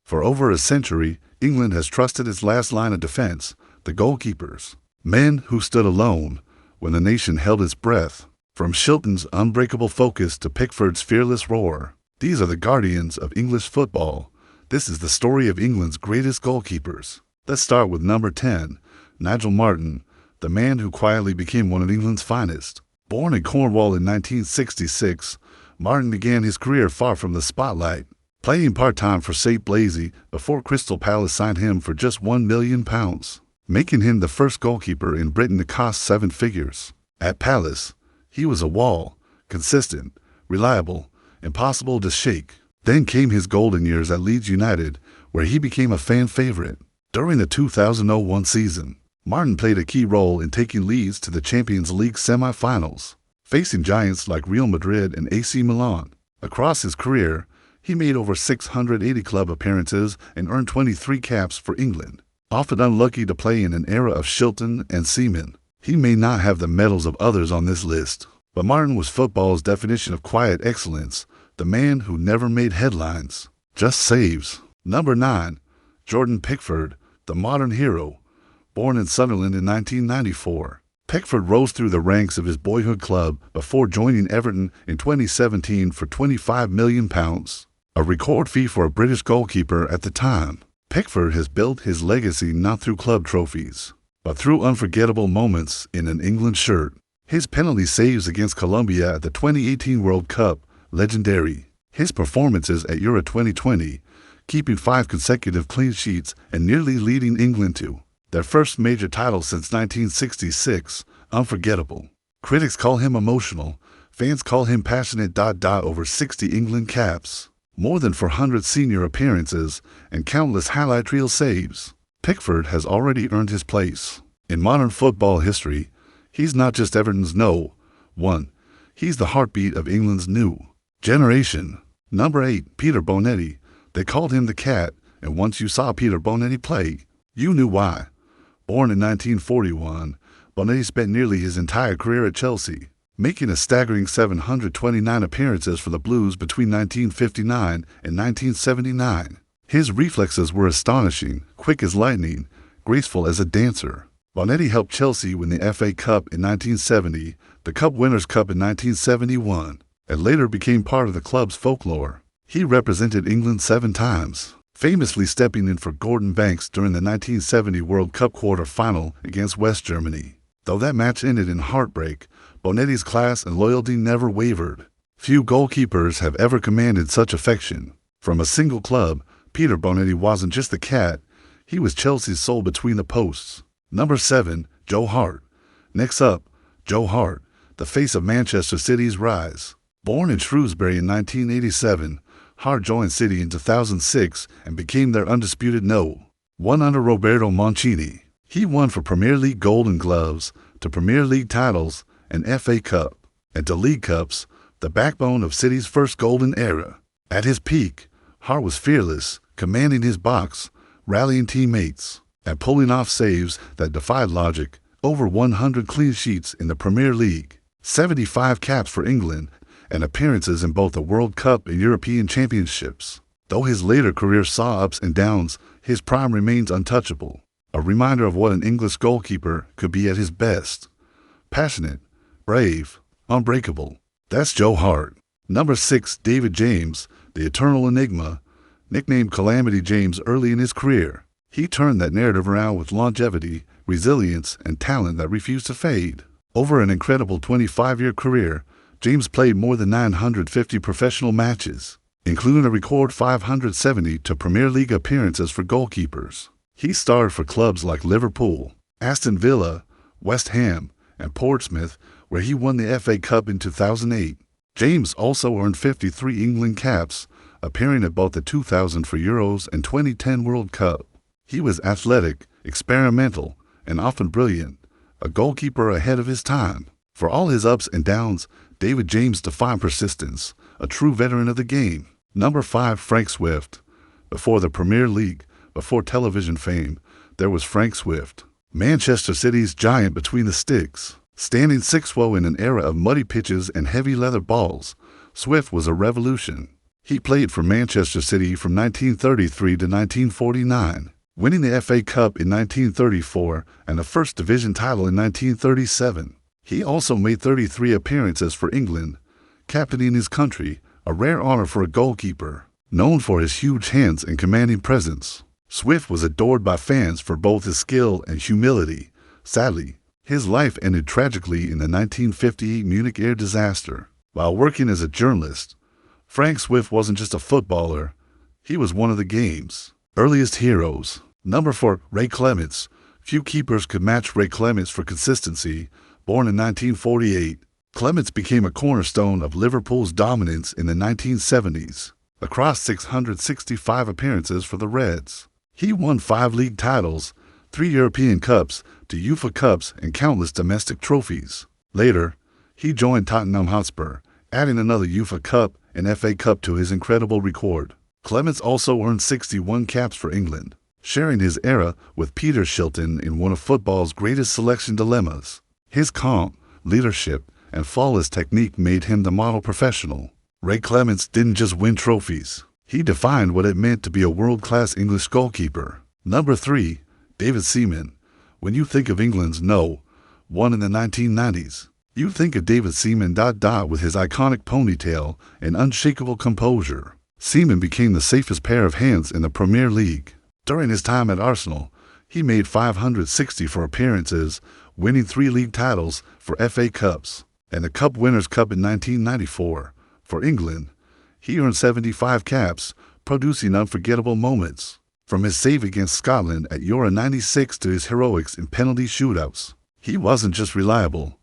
For over a century, England has trusted its last line of defense, the goalkeepers, men who stood alone when the nation held its breath. From Shilton's unbreakable focus to Pickford's fearless roar, these are the guardians of English football. This is the story of England's greatest goalkeepers. Let's start with number 10, Nigel Martin, the man who quietly became one of England's finest. Born in Cornwall in 1966, Martin began his career far from the spotlight, playing part-time for St. Blaise before Crystal Palace signed him for just £1 million, making him the first goalkeeper in Britain to cost 7 figures. At Palace, he was a wall, consistent, reliable, impossible to shake. Then came his golden years at Leeds United, where he became a fan favorite. During the 2001 season, Martin played a key role in taking Leeds to the Champions League semi-finals, facing giants like Real Madrid and AC Milan. Across his career, he made over 680 club appearances and earned 23 caps for England. Often unlucky to play in an era of Shilton and Seaman, he may not have the medals of others on this list, but Martin was football's definition of quiet excellence, the man who never made headlines, just saves. Number 9, Jordan Pickford, the modern hero. Born in Sunderland in 1994, Pickford rose through the ranks of his boyhood club before joining Everton in 2017 for £25 million, a record fee for a British goalkeeper at the time. Pickford has built his legacy not through club trophies, but through unforgettable moments in an England shirt. His penalty saves against Colombia at the 2018 World Cup, legendary. His performances at Euro 2020, keeping 5 consecutive clean sheets and nearly leading England to their first major title since 1966, unforgettable. Critics call him emotional, fans call him passionate. Over 60 England caps, more than 400 senior appearances, and countless highlight reel saves. Pickford has already earned his place in modern football history. He's not just Everton's one, he's the heartbeat of England's new generation. Number 8, Peter Bonetti. They called him the Cat, and once you saw Peter Bonetti play, you knew why. Born in 1941, Bonetti spent nearly his entire career at Chelsea, making a staggering 729 appearances for the Blues between 1959 and 1979. His reflexes were astonishing, quick as lightning, graceful as a dancer. Bonetti helped Chelsea win the FA Cup in 1970, the Cup Winners' Cup in 1971, and later became part of the club's folklore. He represented England 7 times, famously stepping in for Gordon Banks during the 1970 World Cup quarter-final against West Germany. Though that match ended in heartbreak, Bonetti's class and loyalty never wavered. Few goalkeepers have ever commanded such affection. From a single club, Peter Bonetti wasn't just the Cat, he was Chelsea's soul between the posts. Number 7, Joe Hart. Next up, Joe Hart, the face of Manchester City's rise. Born in Shrewsbury in 1987, Hart joined City in 2006 and became their undisputed #1 under Roberto Mancini. He won for Premier League Golden Gloves, to Premier League titles, and FA Cup, and to League Cups, the backbone of City's first golden era. At his peak, Hart was fearless, commanding his box, rallying teammates, and pulling off saves that defied logic. Over 100 clean sheets in the Premier League, 75 caps for England, and appearances in both the World Cup and European Championships. Though his later career saw ups and downs, his prime remains untouchable, a reminder of what an English goalkeeper could be at his best. Passionate, brave, unbreakable. That's Joe Hart. Number 6, David James, the eternal enigma. Nicknamed Calamity James early in his career, he turned that narrative around with longevity, resilience, and talent that refused to fade. Over an incredible 25-year career, James played more than 950 professional matches, including a record 570 Premier League appearances for goalkeepers. He starred for clubs like Liverpool, Aston Villa, West Ham, and Portsmouth, where he won the FA Cup in 2008. James also earned 53 England caps, appearing at both the 2004 Euros and 2010 World Cup. He was athletic, experimental, and often brilliant, a goalkeeper ahead of his time. For all his ups and downs, David James defined persistence, a true veteran of the game. Number 5, Frank Swift. Before the Premier League, before television fame, there was Frank Swift, Manchester City's giant between the sticks. Standing 6'0" in an era of muddy pitches and heavy leather balls, Swift was a revolution. He played for Manchester City from 1933 to 1949, winning the FA Cup in 1934 and the First Division title in 1937. He also made 33 appearances for England, captaining his country, a rare honor for a goalkeeper. Known for his huge hands and commanding presence, Swift was adored by fans for both his skill and humility. Sadly, his life ended tragically in the 1958 Munich air disaster. While working as a journalist, Frank Swift wasn't just a footballer, he was one of the game's earliest heroes. Number 4, Ray Clemence. Few keepers could match Ray Clemence for consistency. Born in 1948, Clemence became a cornerstone of Liverpool's dominance in the 1970s. Across 665 appearances for the Reds, he won 5 league titles, 3 European Cups, 2 UEFA Cups, and countless domestic trophies. Later, he joined Tottenham Hotspur, adding another UEFA Cup and FA Cup to his incredible record. Clemence also earned 61 caps for England, sharing his era with Peter Shilton in one of football's greatest selection dilemmas. His calm, leadership, and flawless technique made him the model professional. Ray Clemence didn't just win trophies, he defined what it meant to be a world-class English goalkeeper. Number 3, David Seaman. When you think of England's No.1 in the 1990s, you think of David Seaman with his iconic ponytail and unshakable composure. Seaman became the safest pair of hands in the Premier League. During his time at Arsenal, he made 564 appearances, winning 3 league titles, 4 FA Cups, and the Cup Winners' Cup in 1994. For England, he earned 75 caps, producing unforgettable moments. From his save against Scotland at Euro '96 to his heroics in penalty shootouts, he wasn't just reliable,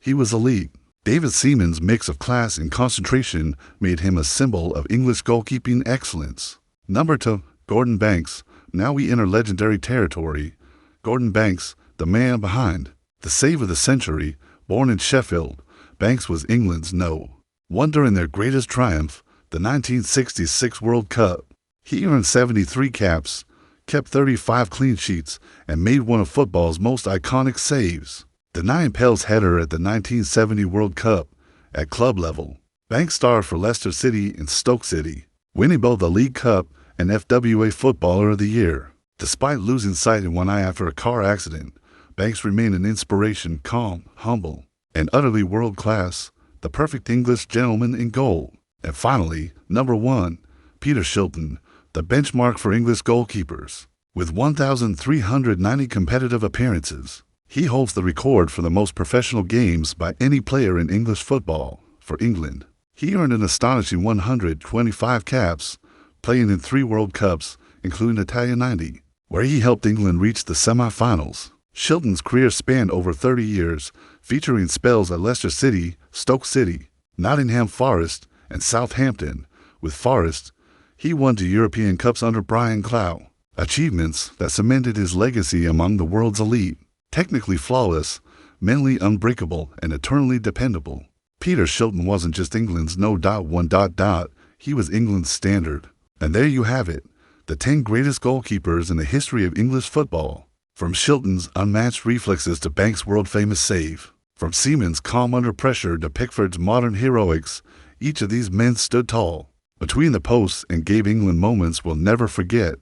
he was elite. David Seaman's mix of class and concentration made him a symbol of English goalkeeping excellence. Number 2, Gordon Banks. Now we enter legendary territory. Gordon Banks, the man behind the save of the century. Born in Sheffield, Banks was England's No.1 during their greatest triumph, the 1966 World Cup. He earned 73 caps, kept 35 clean sheets, and made one of football's most iconic saves, the 9-Pels header at the 1970 World Cup. At club level, Banks starred for Leicester City and Stoke City, winning both the League Cup and FWA Footballer of the Year. Despite losing sight in one eye after a car accident, Banks remained an inspiration, calm, humble, and utterly world-class, the perfect English gentleman in goal. And finally, number 1, Peter Shilton, the benchmark for English goalkeepers. With 1,390 competitive appearances, he holds the record for the most professional games by any player in English football. For England, he earned an astonishing 125 caps, playing in 3 World Cups, including Italia '90, where he helped England reach the semi-finals. Shilton's career spanned over 30 years, featuring spells at Leicester City, Stoke City, Nottingham Forest, and Southampton. With Forest, he won 2 European Cups under Brian Clough, achievements that cemented his legacy among the world's elite. Technically flawless, mentally unbreakable, and eternally dependable, Peter Shilton wasn't just England's No.1. He was England's standard. And there you have it, the 10 greatest goalkeepers in the history of English football. From Shilton's unmatched reflexes to Banks' world-famous save, from Seaman's calm under pressure to Pickford's modern heroics, each of these men stood tall between the posts and gave England moments we'll never forget.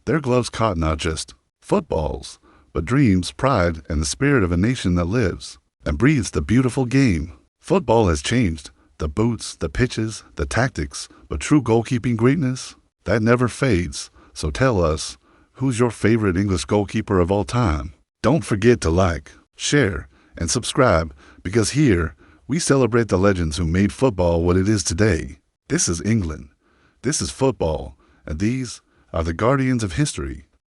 Their gloves caught not just footballs, but dreams, pride, and the spirit of a nation that lives and breathes the beautiful game. Football has changed, the boots, the pitches, the tactics, but true goalkeeping greatness, that never fades. So tell us, who's your favorite English goalkeeper of all time? Don't forget to like, share, and subscribe, because here, we celebrate the legends who made football what it is today. This is England, this is football, and these are the guardians of history.